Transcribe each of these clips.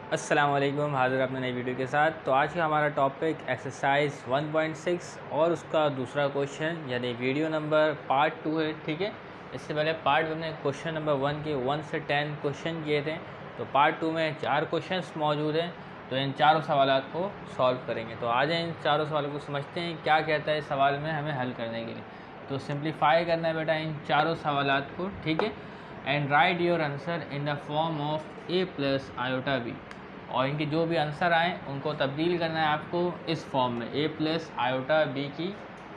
अस्सलाम वालेकुम, हाज़िर अपने नई वीडियो के साथ। तो आज का हमारा टॉपिक एक्सरसाइज 1.6 और उसका दूसरा क्वेश्चन यानी वीडियो नंबर पार्ट 2 है। ठीक है, इससे पहले पार्ट 1 में क्वेश्चन नंबर 1 के 1 से 10 क्वेश्चन किए थे। तो पार्ट 2 में 4 क्वेश्चंस मौजूद हैं, तो इन चारों सवालात को सॉल्व करेंगे। तो आज इन चारों सवालों को समझते हैं क्या कहता है इस सवाल में हमें हल करने के लिए। तो सिंप्लीफाई करना है बेटा इन चारों सवालात को, ठीक है। And right your answer in the form of a plus iota b, और इनके जो भी आंसर आए उनको तब्दील करना है आपको इस फॉर्म में a प्लस आयोटा b की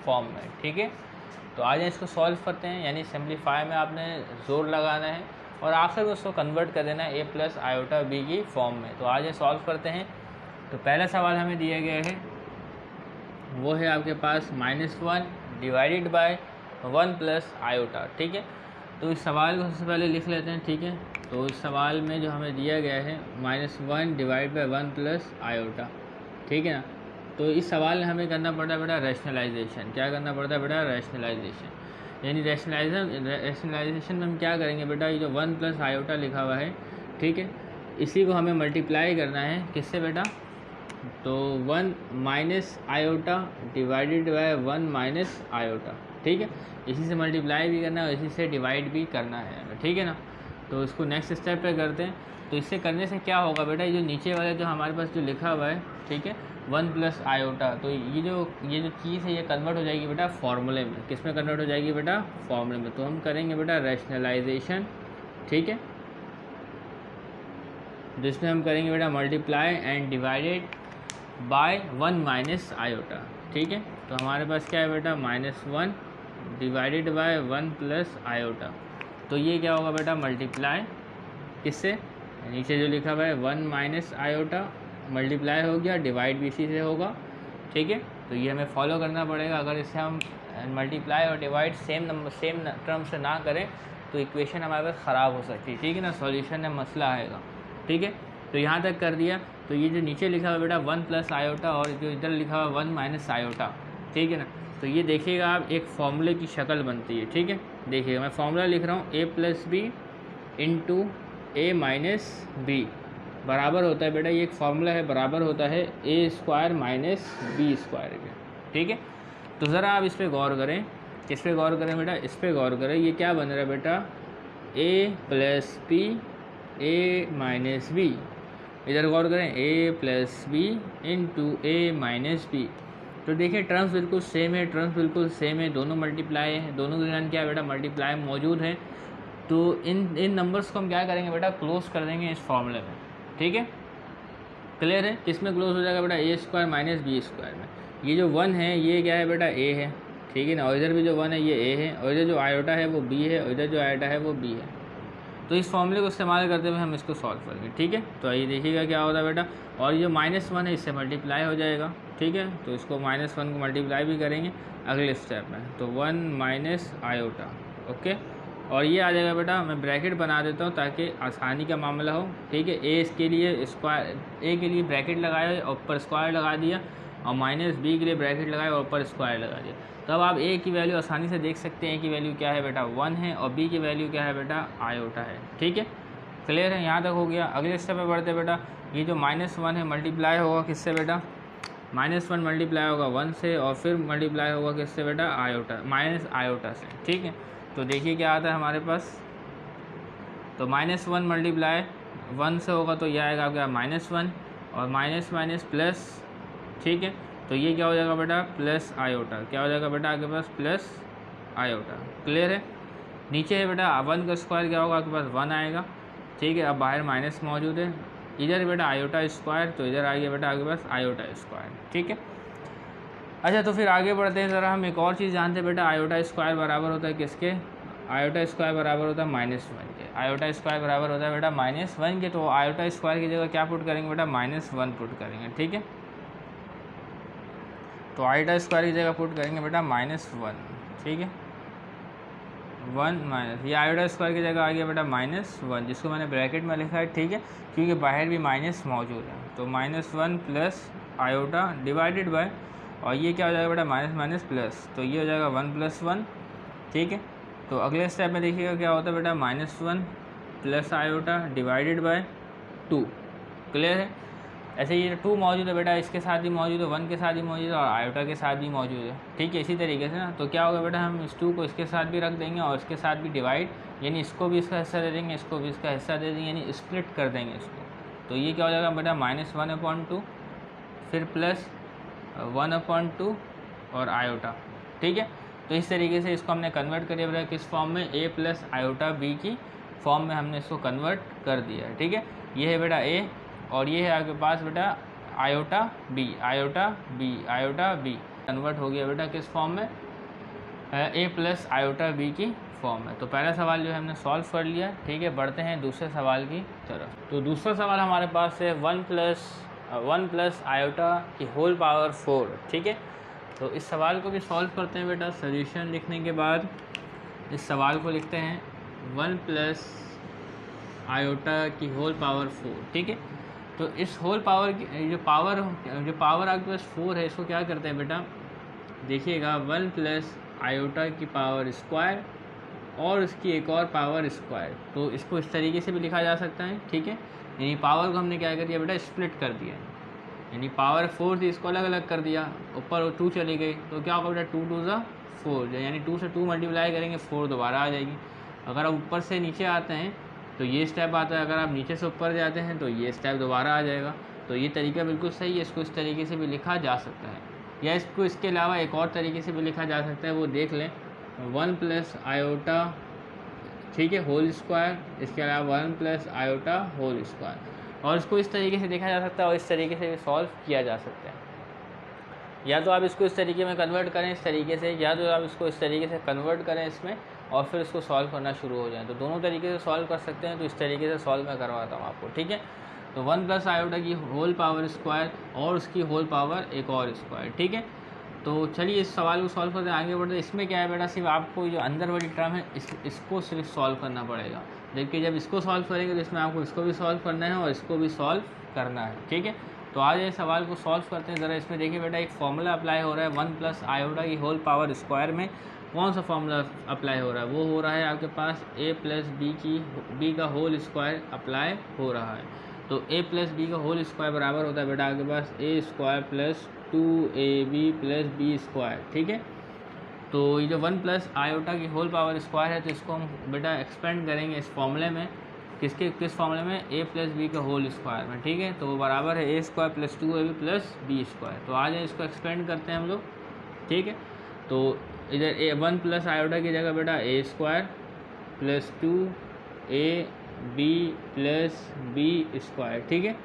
फॉर्म में, ठीक है। तो आज इसको सॉल्व करते हैं, यानी सिंप्लीफाई में आपने ज़ोर लगाना है और आखिर में उसको कन्वर्ट कर देना है a प्लस आयोटा b की फॉर्म में। तो आज ये सॉल्व करते हैं। तो पहला सवाल हमें दिया गया है वो है आपके पास -1 डिवाइडेड बाय 1 प्लस आयोटा, ठीक है। तो इस सवाल को सबसे पहले लिख लेते हैं, ठीक है। तो इस सवाल में जो हमें दिया गया है -1 डिवाइड बाय 1 प्लस आयोटा, ठीक है ना। तो इस सवाल में हमें करना पड़ता है बेटा रैशनलाइजेशन। क्या करना पड़ता है बेटा? रैशनलाइजेशन। यानी रैशनलाइजेशन में हम क्या करेंगे बेटा, ये जो 1 प्लस आयोटा लिखा हुआ है, ठीक है, इसी को हमें मल्टीप्लाई करना है किससे बेटा? तो 1 minus iota divided by 1 minus iota, ठीक है। इसी से मल्टीप्लाई भी करना है और इसी से डिवाइड भी करना है, ठीक है ना। तो इसको नेक्स्ट स्टेप पे करते हैं। तो इससे करने से क्या होगा बेटा, ये जो नीचे वाले जो हमारे पास जो लिखा हुआ है, ठीक है, 1 प्लस आयोटा, तो ये जो चीज़ है ये कन्वर्ट हो जाएगी बेटा फॉर्मूले में। किस में कन्वर्ट हो जाएगी बेटा? फॉर्मूले में। तो हम करेंगे बेटा रैशनलाइजेशन, ठीक है, जिसमें हम करेंगे बेटा multiply and divided by 1 minus iota, ठीक है। तो हमारे पास क्या है बेटा? -1 डिवाइडेड बाय 1 प्लस आयोटा। तो ये क्या होगा बेटा? मल्टीप्लाई किससे? नीचे जो लिखा हुआ है 1 माइनस आयोटा मल्टीप्लाई हो गया, डिवाइड भी इसी से होगा, ठीक है। तो ये हमें फॉलो करना पड़ेगा। अगर इससे हम मल्टीप्लाई और डिवाइड सेम टर्म से ना करें तो इक्वेशन हमारे पास ख़राब हो सकती है, ठीक है ना। सॉल्यूशन में मसला आएगा, ठीक है। तो यहाँ तक कर दिया। तो ये जो नीचे लिखा हुआ बेटा 1 प्लस आयोटा और जो इधर लिखा हुआ 1 माइनस आयोटा, ठीक है ना। तो ये देखिएगा आप एक फॉर्मूले की शक्ल बनती है, ठीक है। देखिएगा मैं फॉर्मूला लिख रहा हूँ, a plus B into A minus B बराबर होता है बेटा, ये एक फार्मूला है, बराबर होता है a square minus B square के, ठीक है। तो ज़रा आप इस पर गौर करें। किस पे गौर करें बेटा? इस पर गौर करें। ये क्या बन रहा है बेटा? a plus B A minus B. इधर गौर करें, a plus B into A minus B. तो देखिए टर्म्स बिल्कुल सेम है, टर्म्स बिल्कुल सेम है, दोनों मल्टीप्लाई है, दोनों के दरमियान क्या है बेटा? मल्टीप्लाई मौजूद है। तो इन नंबर्स को हम क्या करेंगे बेटा? क्लोज कर देंगे इस फॉर्मूले में, ठीक है। क्लियर है? किस में क्लोज हो जाएगा बेटा? a square minus B square में। ये जो 1 है ये क्या है बेटा? a है, ठीक है ना। और इधर भी जो 1 है ये a है, और इधर जो आयोटा है वो b है, और इधर जो आयोटा है वो b है। तो इस फॉर्मूले को इस्तेमाल करते हुए हम इसको सॉल्व करेंगे, ठीक है। तो आइए देखिएगा क्या होता है बेटा। और ये जो -1 है इससे मल्टीप्लाई हो जाएगा, ठीक है। तो इसको -1 को मल्टीप्लाई भी करेंगे अगले स्टेप में। तो 1 माइनस आयोटा, ओके। और ये आ जाएगा बेटा, मैं ब्रैकेट बना देता हूँ ताकि आसानी का मामला हो, ठीक है। ए इसके लिए स्क्वायर, ए के लिए ब्रैकेट लगाया और ऊपर स्क्वायर लगा दिया, और माइनस बी के लिए ब्रैकेट लगाया और ऊपर स्क्वायर लगा दिया। तब आप ए की वैल्यू आसानी से देख सकते हैं। ए की वैल्यू क्या है बेटा? 1 है, और बी की वैल्यू क्या है बेटा? आयोटा है, ठीक है। क्लियर है? यहाँ तक हो गया। अगले स्टेप पे बढ़ते बेटा। ये जो -1 है मल्टीप्लाई होगा किससे बेटा? -1 मल्टीप्लाई होगा 1 से, और फिर मल्टीप्लाई होगा किससे बेटा? आयोटा, माइनस आयोटा से, ठीक है। तो देखिए क्या आता है हमारे पास। तो -1 मल्टीप्लाई 1 से होगा तो यह आएगा आपका -1 और माइनस माइनस प्लस, ठीक है। तो ये क्या हो जाएगा बेटा? Plus iota. क्या हो जाएगा बेटा आपके पास? Plus iota. क्लियर है? नीचे है बेटा 1 का स्क्वायर क्या होगा आपके पास? 1 आएगा, ठीक है। अब बाहर माइनस मौजूद है, इधर बेटा आयोटा स्क्वायर, तो इधर आ गया बेटा आपके पास आयोटा स्क्वायर, ठीक है। अच्छा, तो फिर आगे बढ़ते हैं। ज़रा हम एक और चीज़ जानते हैं बेटा, आयोटा स्क्वायर बराबर होता है किसके? आयोटा स्क्वायर बराबर होता है -1 के। आयोटा स्क्वायर बराबर होता है बेटा -1 के। तो आयोटा स्क्वायर की जगह क्या पुट करेंगे बेटा? -1 पुट करेंगे, ठीक है। तो आयोटा स्क्वायर की जगह पुट करेंगे बेटा -1, ठीक है। 1 माइनस, ये आयोटा स्क्वायर की जगह आ गया बेटा -1, जिसको मैंने ब्रैकेट में लिखा है, ठीक है, क्योंकि बाहर भी माइनस मौजूद है। तो -1 प्लस आयोटा डिवाइडेड बाय, और ये क्या हो जाएगा बेटा? माइनस माइनस प्लस, तो ये हो जाएगा 1 + 1, ठीक है। तो अगले स्टेप में देखिएगा क्या होता है बेटा? -1 plus iota divided by 2, clear है। ऐसे ये 2 मौजूद है बेटा, इसके साथ भी मौजूद है, 1 के साथ भी मौजूद है और आयोटा के साथ भी मौजूद है, ठीक है। इसी तरीके से ना, तो क्या होगा बेटा, हम इस 2 को इसके साथ भी रख देंगे और इसके साथ भी डिवाइड, यानी इसको भी इसका हिस्सा दे देंगे, इसको भी इसका हिस्सा दे देंगे, यानी स्प्लिट कर देंगे इसको। तो ये क्या हो जाएगा बेटा, -1/2 फिर प्लस 1/2 और आयोटा, ठीक है। तो इस तरीके से इसको हमने कन्वर्ट कर दिया बेटा किस फॉर्म में, a प्लस आयोटा b की फॉर्म में हमने इसको कन्वर्ट कर दिया है, ठीक है। ये है बेटा a और ये है आपके पास बेटा iota b, iota b, iota b convert हो गया बेटा किस फॉर्म में, a प्लस आयोटा b की फॉर्म में। तो पहला सवाल जो है हमने सॉल्व कर लिया, ठीक है। बढ़ते हैं दूसरे सवाल की तरफ। तो दूसरा सवाल हमारे पास है 1 प्लस आयोटा की होल पावर 4, ठीक है। तो इस सवाल को भी सॉल्व करते हैं बेटा। सॉल्यूशन लिखने के बाद इस सवाल को लिखते हैं 1 प्लस आयोटा की होल पावर 4, ठीक है। तो इस होल पावर की जो पावर आपके पास 4 है, इसको क्या करते हैं बेटा, देखिएगा 1 प्लस आयोटा की पावर स्क्वायर और उसकी एक और पावर स्क्वायर। तो इसको इस तरीके से भी लिखा जा सकता है, ठीक है। यानी पावर को हमने क्या कर दिया बेटा, स्प्लिट कर दिया, यानी पावर 4 थी, इसको अलग अलग कर दिया, ऊपर 2 चली गई, तो क्या होगा बेटा 2 2 ज़ा 4, यानी 2 से 2 मल्टीप्लाई करेंगे 4 दोबारा आ जाएगी। अगर आप ऊपर से नीचे आते हैं तो ये स्टेप आता है, अगर आप नीचे से ऊपर जाते हैं तो ये स्टेप दोबारा आ जाएगा। तो ये तरीका बिल्कुल सही है, इसको इस तरीके से भी लिखा जा सकता है, या इसको इसके अलावा एक और तरीके से भी लिखा जा सकता है, वो देख लें। 1 प्लस आयोटा, ठीक है, होल स्क्वायर, इसके अलावा 1 प्लस आयोटा होल स्क्वायर, और इसको इस तरीके से देखा जा सकता है और इस तरीके से भी सॉल्व किया जा सकता है। या तो आप इसको इस तरीके में कन्वर्ट करें इस तरीके से, या तो आप इसको इस तरीके से कन्वर्ट करें इसमें और फिर इसको सॉल्व करना शुरू हो जाए। तो दोनों तरीके से सॉल्व कर सकते हैं, तो इस तरीके से सॉल्व मैं करवाता हूँ आपको, ठीक है। तो 1 प्लस आयोटा की होल पावर स्क्वायर और उसकी होल पावर एक और स्क्वायर, ठीक है। तो चलिए इस सवाल को सॉल्व करते हैं, आगे बढ़ते हैं। इसमें क्या है बेटा, सिर्फ आपको जो अंदर वाली टर्म है इसको सिर्फ सॉल्व करना पड़ेगा, जबकि जब इसको सॉल्व करेंगे तो इसमें आपको इसको भी सॉल्व करना है और इसको भी सॉल्व करना है, ठीक है। तो आज ये सवाल को सॉल्व करते हैं ज़रा। इसमें देखिए बेटा, एक फॉर्मूला अप्लाई हो रहा है 1 प्लस आयोटा की होल पावर स्क्वायर में। कौन सा फॉर्मूला अप्लाई हो रहा है, वो हो रहा है आपके पास a प्लस b का होल स्क्वायर अप्लाई हो रहा है। तो a प्लस b का होल स्क्वायर बराबर होता है बेटा आपके पास a square plus 2ab plus b square, ठीक है। तो ये जो 1 प्लस आयोटा की होल पावर स्क्वायर है, तो इसको हम बेटा एक्सपेंड करेंगे इस फॉर्मूले में, किस फॉर्मूले में, a प्लस बी का होल स्क्वायर में, ठीक है। तो वो बराबर है a square plus 2ab plus b square. तो आज इसको एक्सपेंड करते हैं हम लोग, ठीक है। तो इधर 1 प्लस आयोटा की जगह बेटा a square plus 2ab plus b square, ठीक है।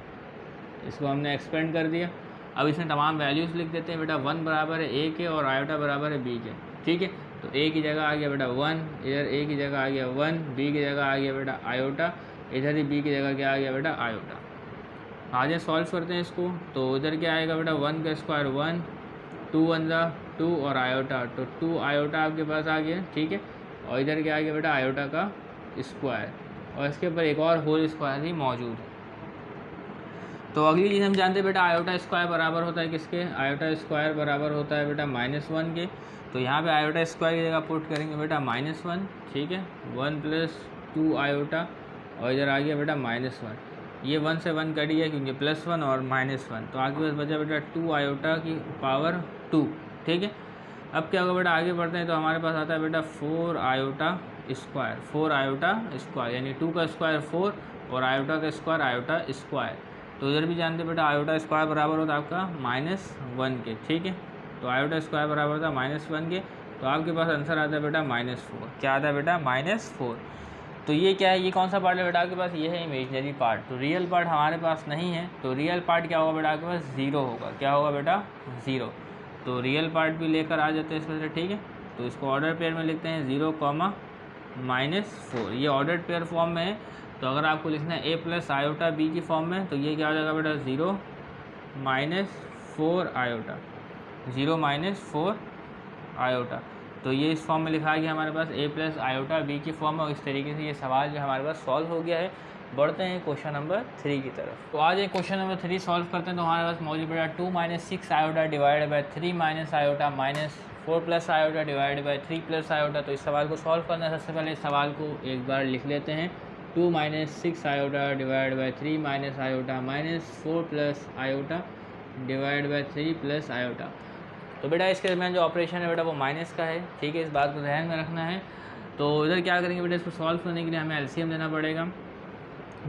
इसको हमने एक्सपेंड कर दिया। अब इसमें तमाम वैल्यूज़ लिख देते हैं बेटा। 1 बराबर है a के और आयोटा बराबर है b के, ठीक है। तो a की जगह आ गया बेटा 1, इधर a की जगह आ गया 1, b की जगह आ गया बेटा आयोटा, इधर ही b की जगह क्या आ गया बेटा आयोटा। आगे सॉल्व करते हैं इसको। तो इधर क्या आएगा बेटा, 1 का स्क्वायर 1, 2 1 ज़ा 2 और आयोटा, तो 2 आयोटा आपके पास आ गया, ठीक है। और इधर क्या आ गया बेटा आयोटा का स्क्वायर, और इसके ऊपर एक और होल स्क्वायर ही मौजूद है। तो अगली चीज़ हम जानते हैं बेटा, आयोटा स्क्वायर बराबर होता है किसके, आयोटा स्क्वायर बराबर होता है बेटा -1 के। तो यहाँ पे आयोटा स्क्वायर की जगह पुट करेंगे बेटा -1, ठीक है। 1 प्लस 2 आयोटा और इधर आ गया बेटा -1, ये 1 से 1 कट गया क्योंकि +1 और -1, तो आगे बस बचा बेटा 2 आयोटा की पावर 2, ठीक है। अब क्या होगा बेटा, आगे बढ़ते हैं तो हमारे पास आता है बेटा 4 आयोटा स्क्वायर, 4 आयोटा स्क्वायर, यानी 2 का स्क्वायर 4 और आयोटा का स्क्वायर आयोटा स्क्वायर। तो इधर भी जानते हैं बेटा आयोटा स्क्वायर बराबर होता है आपका -1 के, ठीक है। तो आयोटा स्क्वायर बराबर होता है -1 के। तो आपके पास आंसर आता है बेटा -4। क्या आता है बेटा -4। तो ये क्या है, ये कौन सा पार्ट है बेटा आपके पास, ये है इमेजनरी पार्ट। तो रियल पार्ट हमारे पास नहीं है, तो रियल पार्ट क्या होगा बेटा आपके पास 0 होगा। क्या होगा बेटा 0। तो रियल पार्ट भी लेकर आ जाते हैं इसमें से, ठीक है। तो इसको ऑर्डर पेयर में लिखते हैं 0, -4, ये ऑर्डर पेयर फॉर्म में है। तो अगर आपको लिखना है a प्लस आयोटा b की फॉर्म में, तो ये क्या हो जाएगा बेटा 0 -4 आयोटा, 0 -4 आयोटा। तो ये इस फॉर्म में लिखा गया हमारे पास a प्लस आयोटा b की फॉर्म में। और इस तरीके से ये सवाल जो हमारे पास सॉल्व हो गया है। बढ़ते हैं क्वेश्चन नंबर 3 की तरफ। तो आज एक क्वेश्चन नंबर 3 सॉल्व करते हैं। तो हमारे पास मौजूद बेटा 2 - 6 iota divided by 3 - iota -4 plus iota divided by 3 plus iota. तो इस सवाल को सॉल्व करना है, सबसे पहले इस सवाल को एक बार लिख लेते हैं। 2 minus 6 iota divide by 3 minus iota minus 4 plus iota divide by 3 plus iota. तो बेटा इसके दरमियान जो ऑपरेशन है बेटा वो माइनस का है, ठीक है, इस बात को ध्यान में रखना है। तो इधर क्या करेंगे बेटा, इसको सॉल्व करने के लिए हमें एलसीएम देना पड़ेगा,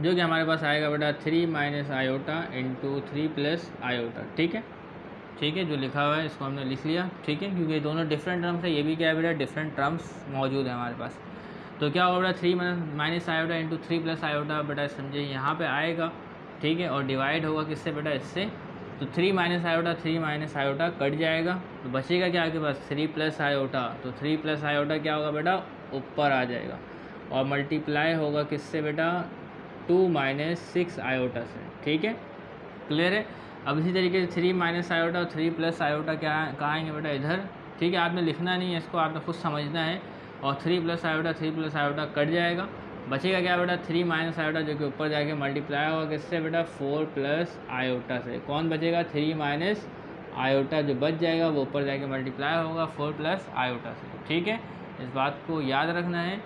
जो कि हमारे पास आएगा बेटा 3 minus iota into 3 plus iota. ठीक है, ठीक है, जो लिखा हुआ है इसको हमने लिख लिया, ठीक है, क्योंकि दोनों डिफरेंट टर्म्स है, ये भी क्या है बेटा डिफरेंट टर्म्स मौजूद है हमारे पास। तो क्या होगा बेटा 3 minus iota into 3 plus iota बेटा समझे यहाँ पे आएगा, ठीक है, और डिवाइड होगा किससे बेटा, इससे। तो 3 माइनस आयोटा कट जाएगा, तो बचेगा क्या आपके पास 3 प्लस आयोटा। तो 3 प्लस आयोटा क्या होगा बेटा, ऊपर आ जाएगा, और मल्टीप्लाई होगा किससे बेटा, 2 माइनस 6 आयोटा से। ठीक है, क्लियर है। अब इसी तरीके से 3 माइनस आयोटा और 3 प्लस आयोटा क्या कहाँ आएंगे बेटा, इधर। ठीक है, आपने लिखना नहीं है इसको, आपने खुद समझना है। और 3 प्लस आयोटा कट जाएगा, बचेगा क्या बेटा 3 माइनस आयोटा, जो कि ऊपर जाके मल्टीप्लाई होगा किससे बेटा, 4 प्लस आयोटा से। कौन बचेगा, 3 माइनस आयोटा जो बच जाएगा वो ऊपर जाके मल्टीप्लाई होगा 4 प्लस आयोटा से। ठीक है, इस बात को याद रखना है।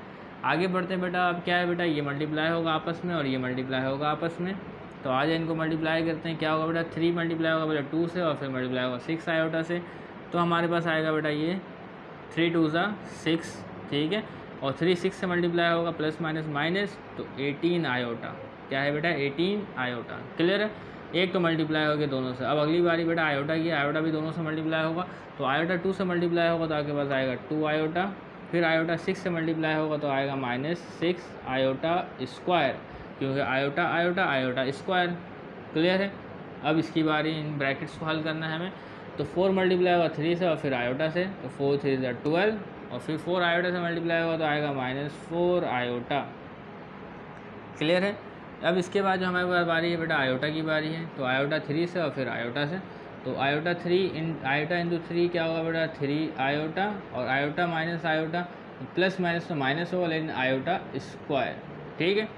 आगे बढ़ते हैं बेटा, अब क्या है बेटा, ये मल्टीप्लाई होगा आपस में और ये मल्टीप्लाई होगा आपस में। तो आज इनको मल्टीप्लाई करते हैं, क्या होगा बेटा 3 मल्टीप्लाई होगा बेटा 2 से, और फिर मल्टीप्लाई होगा 6 आयोटा से। तो हमारे पास आएगा बेटा ये 3 2 ज़ा 6, ठीक है, और 3 6 से मल्टीप्लाई होगा प्लस माइनस माइनस, तो 18 आयोटा। क्या है बेटा 18 आयोटा, क्लियर है। एक तो मल्टीप्लाई हो गया दोनों से। अब अगली बारी बेटा आयोटा की, आयोटा भी दोनों से मल्टीप्लाई होगा। तो आयोटा 2 से मल्टीप्लाई होगा तो आपके पास आएगा 2 आयोटा, फिर आयोटा 6 से मल्टीप्लाई होगा तो आएगा -6 आयोटा स्क्वायर, क्योंकि iota iota iota square, clear है। अब इसकी बारी इन ब्रैकेट्स को हल करना है हमें। तो 4 मल्टीप्लाई होगा 3 से और फिर आयोटा से, तो 4 3 ज़ा 12, और फिर 4 आयोटा से मल्टीप्लाई होगा तो आएगा -4 आयोटा, क्लियर है। अब इसके बाद जो हमारे पास बारी है बेटा आयोटा की बारी है। तो आयोटा 3 से और फिर आयोटा से, तो आयोटा 3 आयोटा इंटू 3 क्या होगा बेटा 3 आयोटा, और iota minus iota, plus minus तो माइनस होगा लेकिन आयोटा स्क्वायर, ठीक है।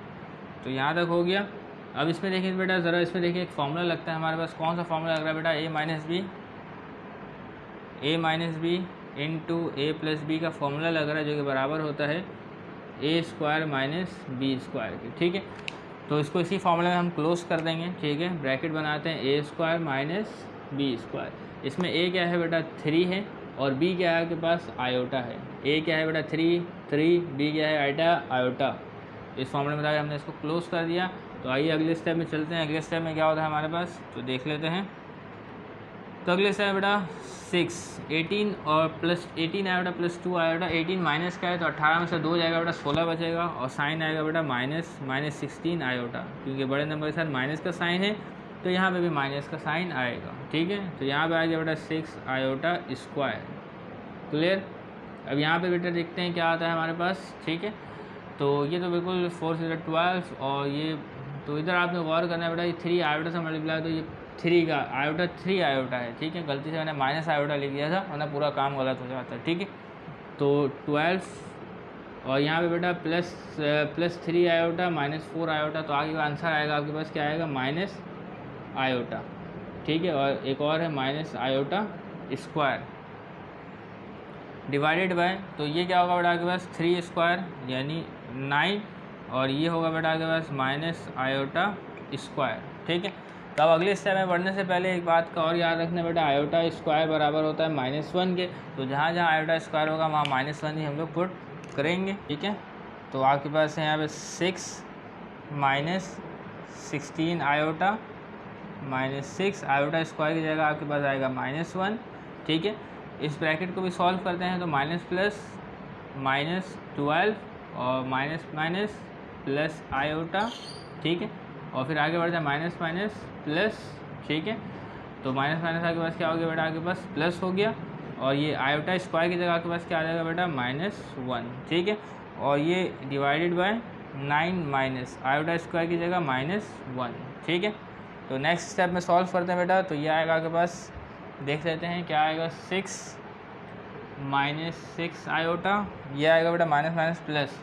तो यहाँ तक हो गया। अब इसमें देखिए बेटा ज़रा, इसमें देखिए एक फॉर्मूला लगता है हमारे पास। कौन सा फॉर्मूला लग रहा है बेटा, ए माइनस बी इंटू ए प्लस बी का फॉर्मूला लग रहा है, जो कि बराबर होता है ए स्क्वायर माइनस बी स्क्वायर के, ठीक है। तो इसको इसी फॉर्मूले में हम क्लोज कर देंगे, ठीक है। ब्रैकेट बनाते हैं ए स्क्वायर माइनस बी स्क्वायर। इसमें ए क्या है बेटा 3 है, और बी क्या है आपके पास आयोटा है। ए क्या है बेटा 3, बी क्या है आयोटा। इस फॉर्मूले में हमने इसको क्लोज कर दिया। तो आइए अगले स्टेप में चलते हैं। अगले स्टेप में क्या होता है हमारे पास, तो देख लेते हैं। तो अगले स्टेप बेटा 6 18 और plus 18 iota plus 2 iota. 18 minus का है तो 18 में से 2 जाएगा बेटा 16 बचेगा, और साइन आएगा बेटा माइनस 16 आयोटा, क्योंकि बड़े नंबर के साथ माइनस का साइन है तो यहाँ पे भी माइनस का साइन आएगा, ठीक है। तो यहाँ पे आ गया बेटा 6 आयोटा स्क्वायर, क्लियर। अब यहाँ पे बेटा देखते हैं क्या आता है हमारे पास, ठीक है। तो ये तो बिल्कुल 4 से 12, और ये तो इधर आपने गौर करना है बेटा, ये 3 आयोटा से मल्टीप्लाई, तो ये 3 का आयोटा 3 आयोटा है, ठीक है। गलती से मैंने माइनस आयोटा लिख दिया था, वरना पूरा काम गलत हो जाता है, ठीक है। तो 12, और यहाँ पे बेटा प्लस 3 आयोटा -4 आयोटा, तो आगे का आंसर आएगा आपके पास क्या आएगा माइनस आयोटा, ठीक है। और एक और है minus iota square divided by, तो ये क्या होगा बेटा आपके पास 3 स्क्वायर यानी 9, और ये होगा बेटा आपके पास माइनस आयोटा स्क्वायर, ठीक है। तो अब अगले स्टेप में बढ़ने से पहले एक बात का और याद रखना बेटा, आयोटा स्क्वायर बराबर होता है -1 के। तो जहाँ जहाँ आयोटा स्क्वायर होगा वहाँ -1 ही हम लोग पुट करेंगे, ठीक है। तो आपके पास है यहाँ पे 6 माइनस 16 आयोटा -6 आयोटा स्क्वायर की जगह आपके पास आएगा -1, ठीक है। इस ब्रैकेट को भी सॉल्व करते हैं तो माइनस प्लस -12 और माइनस प्लस आयोटा, ठीक है। और फिर आगे बढ़ते हैं माइनस प्लस, ठीक है। तो माइनस आपके पास क्या हो गया बेटा, आपके पास प्लस हो गया, और ये आयोटा स्क्वायर की जगह आपके पास क्या आ जाएगा बेटा -1, ठीक है। और ये divided by 9 minus iota square की जगह -1, ठीक है। तो नेक्स्ट स्टेप में सॉल्व करते हैं बेटा। तो ये आएगा आपके पास, देख लेते हैं क्या आएगा, 6 -6 आयोटा, ये आएगा बेटा माइनस प्लस,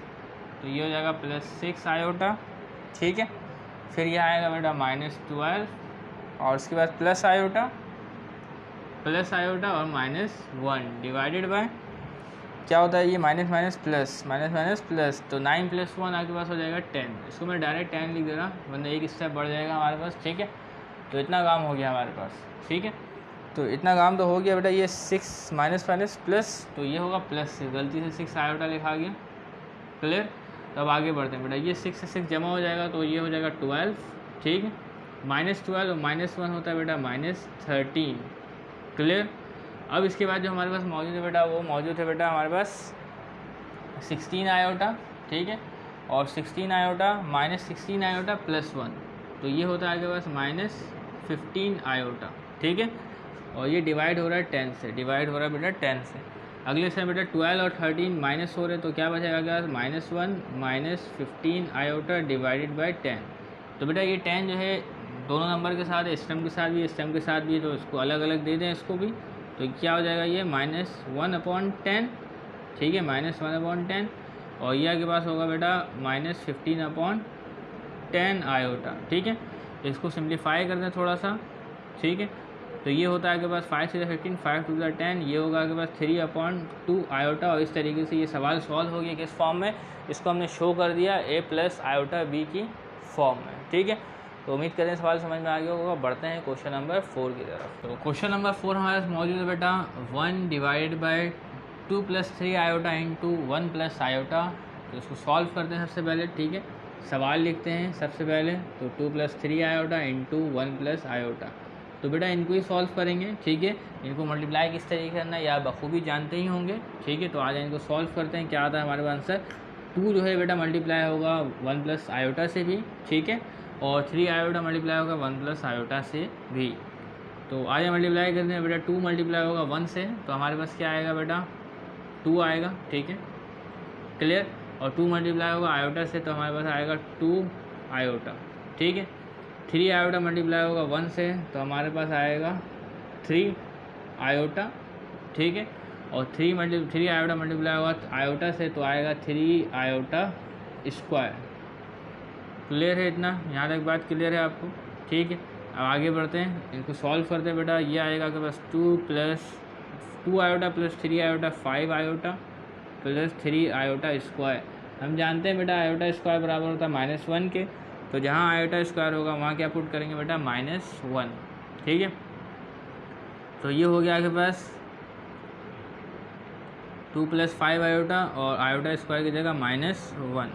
तो ये हो जाएगा +6 आयोटा, ठीक है। फिर ये आएगा बेटा -12, और उसके बाद प्लस आयोटा और -1 डिवाइडेड बाय क्या होता है ये माइनस माइनस प्लस, तो 9 + 1 आपके पास हो जाएगा 10। इसको मैं डायरेक्ट 10 लिख दे रहा, वरना एक स्टेप बढ़ जाएगा हमारे पास, ठीक है। तो इतना काम हो गया हमारे पास, ठीक है। तो इतना काम तो हो गया बेटा। ये 6 माइनस प्लस, तो ये होगा प्लस से, गलती से 6 आयोटा लिखा गया, क्लियर। तो अब आगे बढ़ते हैं बेटा। ये 6 से 6 जमा हो जाएगा, तो ये हो जाएगा 12, ठीक है। -12 और -1 होता है बेटा -13, क्लियर। अब इसके बाद जो हमारे पास मौजूद है बेटा, वो मौजूद है बेटा हमारे पास 16 आयोटा, ठीक है। और 16 आयोटा -16 आयोटा +1, तो ये होता है आपके पास -15 आयोटा, ठीक है। और ये डिवाइड हो रहा है 10 से, डिवाइड हो रहा है बेटा 10 से। अगले से बेटा 12 और 13 माइनस हो रहे, तो क्या बचेगा क्या, -1 -15 आयोटा डिवाइडेड बाई 10। तो बेटा ये 10 जो है दोनों नंबर के साथ है, स्टैम्प के साथ भी, स्टैम्प के साथ भी है, तो इसको अलग अलग दे दें इसको भी। तो क्या हो जाएगा ये -1/10, ठीक है, -1/10। और ये आपके पास होगा बेटा -15/10 आयोटा, ठीक है। इसको सिंप्लीफाई कर दें थोड़ा सा, ठीक है। तो ये होता है आपके पास 5 × 15, 5 × 2 10, ये होगा आपके पास 3/2 आयोटा। और इस तरीके से ये सवाल सॉल्व हो गया किस फॉर्म में, इसको हमने शो कर दिया a+ आयोटा b की फॉर्म में, ठीक है। तो उम्मीद करें सवाल समझ में आ गया होगा। बढ़ते हैं क्वेश्चन नंबर 4 की तरफ। तो क्वेश्चन नंबर 4 हमारे पास मौजूद है बेटा 1 divided by 2 + 3 iota into 1 + iota. तो इसको सॉल्व करते हैं सबसे पहले, ठीक है। सवाल लिखते हैं सबसे पहले, तो 2 + 3 आयोटा इंटू 1 + आयोटा। तो बेटा इनको ही सॉल्व करेंगे, ठीक है। इनको मल्टीप्लाई किस तरीके करना है या बखूबी जानते ही होंगे, ठीक है। तो आज इनको सॉल्व करते हैं। क्या आता है हमारे पास आंसर, 2 जो है बेटा मल्टीप्लाई होगा 1 + आयोटा से भी, ठीक है। और 3 आयोटा मल्टीप्लाई होगा 1 + आयोटा से भी। तो आज मल्टीप्लाई करते हैं बेटा, 2 मल्टीप्लाई होगा 1 से, तो हमारे पास क्या आएगा बेटा 2 आएगा, ठीक है, क्लियर। और 2 मल्टीप्लाई होगा आयोटा से, तो हमारे पास आएगा 2 आयोटा, ठीक है। 3 आयोटा मल्टीप्लाई होगा 1 से, तो हमारे पास आएगा 3 आयोटा, ठीक है। और 3 आयोटा मल्टीप्लाई होगा आयोटा से, तो आएगा 3 आयोटा स्क्वायर, क्लियर है इतना, यहाँ तक बात क्लियर है आपको, ठीक है। अब आगे बढ़ते हैं, इनको सॉल्व करते हैं बेटा। ये आएगा आपके पास 2 iota + 3 iota 5 iota + 3 iota square. हम जानते हैं बेटा आयोटा स्क्वायर बराबर होता है -1 के, तो जहाँ आयोटा स्क्वायर होगा वहाँ क्या पुट करेंगे बेटा -1, ठीक है। तो ये हो गया आपके पास 2 + 5 आयोटा और आयोटा स्क्वायर की जगह -1।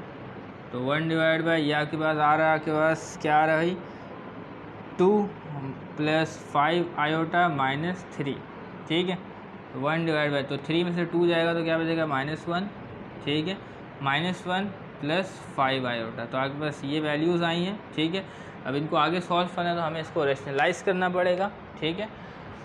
तो 1 डिवाइड बाई ये आपके पास आ रहा है, आपके पास क्या आ रहा है भाई 2 + 5 आयोटा -3, ठीक है। 1 डिवाइड बाई, तो 3 में से 2 जाएगा तो क्या बचेगा -1, ठीक है। -1 + 5 आयोटा, तो आपके पास ये वैल्यूज़ आई हैं, ठीक है। अब इनको आगे सॉल्व करना है तो हमें इसको रेशनलाइज करना पड़ेगा, ठीक है।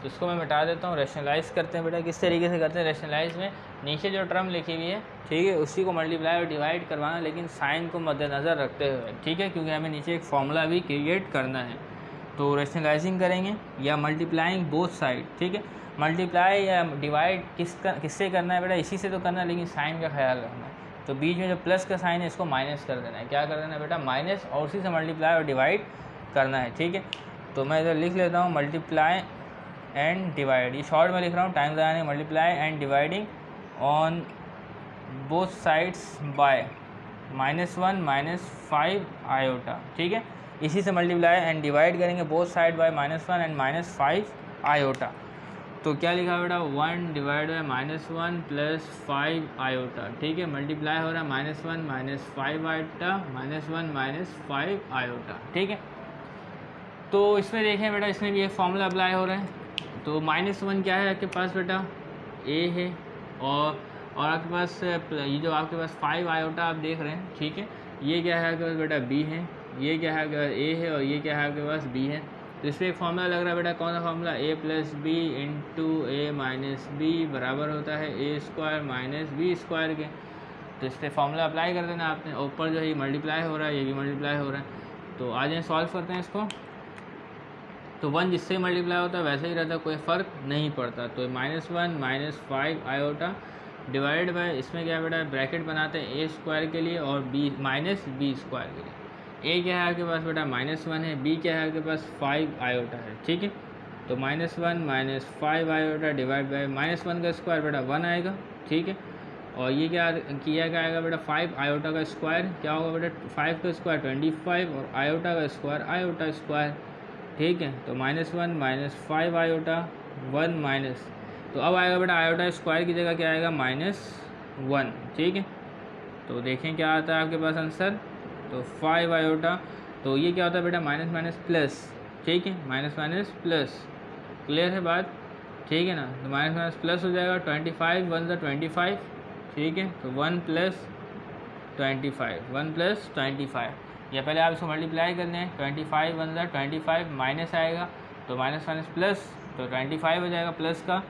तो इसको मैं मिटा देता हूँ। रेशनलाइज करते हैं बेटा, किस तरीके से करते हैं रेशनलाइज में, नीचे जो टर्म लिखी हुई है, ठीक है, उसी को मल्टीप्लाई और डिवाइड करवाना, लेकिन साइन को मद्देनज़र रखते हुए, ठीक है, क्योंकि हमें नीचे एक फॉर्मूला भी क्रिएट करना है। तो रेशनलाइजिंग करेंगे या मल्टीप्लाइंग बोथ साइड, ठीक है। मल्टीप्लाई या डिवाइड किससे करना है बेटा, इसी से तो करना है, लेकिन साइन का ख्याल रखना है। तो बीच में जो प्लस का साइन है इसको माइनस कर देना है। क्या कर देना है बेटा, माइनस, और उसी से मल्टीप्लाई और डिवाइड करना है, ठीक है। तो मैं इधर लिख लेता हूँ मल्टीप्लाई एंड डिवाइड, ये शॉर्ट में लिख रहा हूँ टाइम ज़्यादा, multiply and dividing on both sides by -1 - 5 iota, ठीक है। इसी से मल्टीप्लाई एंड डिवाइड करेंगे both side by -1 and -5 iota. तो क्या लिखा बेटा 1 डिवाइड बाई -1 + 5 आयोटा, ठीक है। मल्टीप्लाई हो रहा है -1 - 5 आयोटा, -1 - 5 आयोटा, ठीक है। तो इसमें देखें बेटा, इसमें भी एक फॉर्मूला अप्लाई हो रहा है। तो -1 क्या है आपके पास बेटा, a है, और आपके पास ये जो आपके पास 5 आयोटा आप देख रहे हैं, ठीक है, ये क्या है आपके पास बेटा b है, ये क्या है आपके पास a है, और ये क्या है आपके पास b है। तो इस पर एक फॉर्मूला लग रहा है बेटा, कौन सा formula, a + b × a - b बराबर होता है a² - b² के। तो इस पर फॉर्मूला अप्लाई कर देना आपने। ऊपर जो है ये मल्टीप्लाई हो रहा है, ये भी मल्टीप्लाई हो रहा है। तो आ जाए सॉल्व करते हैं इसको। तो 1 जिससे मल्टीप्लाई होता है वैसे ही रहता है, कोई फ़र्क नहीं पड़ता। तो -1 - 5 आयोटा डिवाइड बाय, इसमें क्या बेटा ब्रैकेट बनाते हैं a² के लिए और b -b² के लिए। a क्या है आपके पास बेटा -1 है, b क्या है आपके पास 5 आयोटा है, ठीक है। तो -1 - 5 आयोटा डिवाइड बाय -1 का स्क्वायर बेटा 1 आएगा, ठीक है। और ये क्या आएगा बेटा 5 आयोटा का स्क्वायर, क्या होगा बेटा 5 का स्क्वायर 25 और आयोटा का स्क्वायर आयोटा स्क्वायर, ठीक है। तो -1 -5 आयोटा 1 माइनस, तो अब आएगा बेटा आयोटा स्क्वायर की जगह क्या आएगा -1, ठीक है। तो देखें क्या आता है आपके पास आंसर, तो 5 आयोटा, तो ये क्या होता है बेटा माइनस माइनस प्लस, ठीक है, माइनस माइनस प्लस, क्लियर है बात, ठीक है ना। तो माइनस माइनस प्लस हो जाएगा 25 1 25, ठीक है। तो 1 + 25 1 + 25, या पहले आप इसको मल्टीप्लाई कर लें, 25 1 25 माइनस आएगा तो माइनस माइनस प्लस, तो 25 हो जाएगा प्लस का,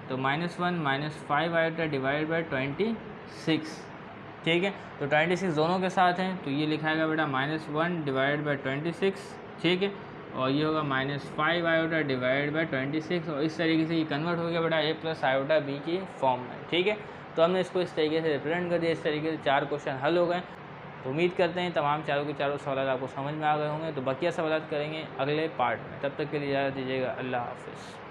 तो -1 -5 आयोटा डिवाइड बाई 26, ठीक है। तो 26 दोनों के साथ हैं तो ये लिखाएगा बेटा -1 डिवाइड बाई 26, ठीक है। और ये होगा -5 आयोटा डिवाइड बाई 26, और इस तरीके से ये कन्वर्ट हो गया बेटा a + आयोटा b की फॉर्म में, ठीक है। तो हमने इसको इस तरीके से रिप्रेजेंट कर दिया, इस तरीके से 4 क्वेश्चन हल हो गए। तो उम्मीद करते हैं तमाम चारों के चारों सवाल आपको समझ में आ गए होंगे। तो बकिया सवाल करेंगे अगले पार्ट में, तब तक के लिए इजाज़त दीजिएगा, अल्लाह हाफ़िज़।